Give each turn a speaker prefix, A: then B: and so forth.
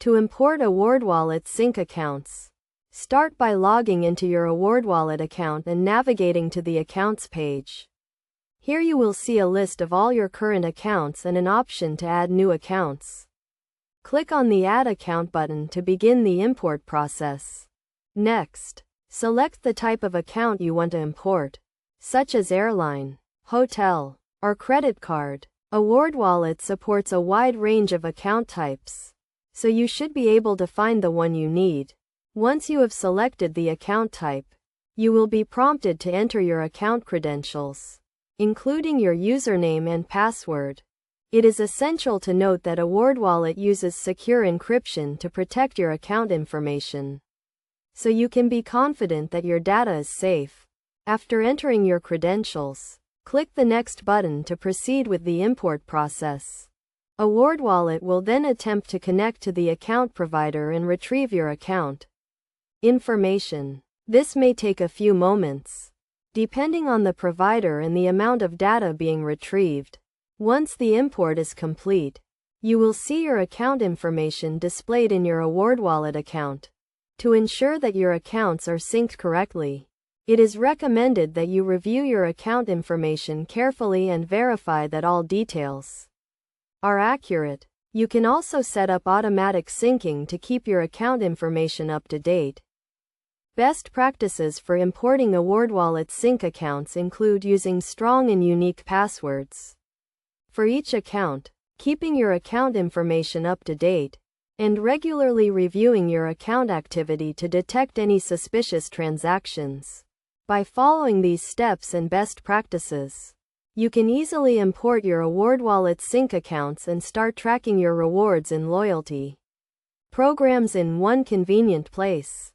A: To import Awardwallet sync accounts, start by logging into your Awardwallet account and navigating to the Accounts page. Here you will see a list of all your current accounts and an option to add new accounts. Click on the Add Account button to begin the import process. Next, select the type of account you want to import, such as airline, hotel, or credit card. Awardwallet supports a wide range of account types, so you should be able to find the one you need. Once you have selected the account type, you will be prompted to enter your account credentials, including your username and password. It is essential to note that Awardwallet uses secure encryption to protect your account information, so you can be confident that your data is safe. After entering your credentials, click the Next button to proceed with the import process. Awardwallet will then attempt to connect to the account provider and retrieve your account information. This may take a few moments, depending on the provider and the amount of data being retrieved. Once the import is complete, you will see your account information displayed in your Awardwallet account. To ensure that your accounts are synced correctly, it is recommended that you review your account information carefully and verify that all details are accurate. You can also set up automatic syncing to keep your account information up to date. Best practices for importing Awardwallet sync accounts include using strong and unique passwords for each account, keeping your account information up to date, and regularly reviewing your account activity to detect any suspicious transactions. By following these steps and best practices, you can easily import your Awardwallet sync accounts and start tracking your rewards and loyalty programs in one convenient place.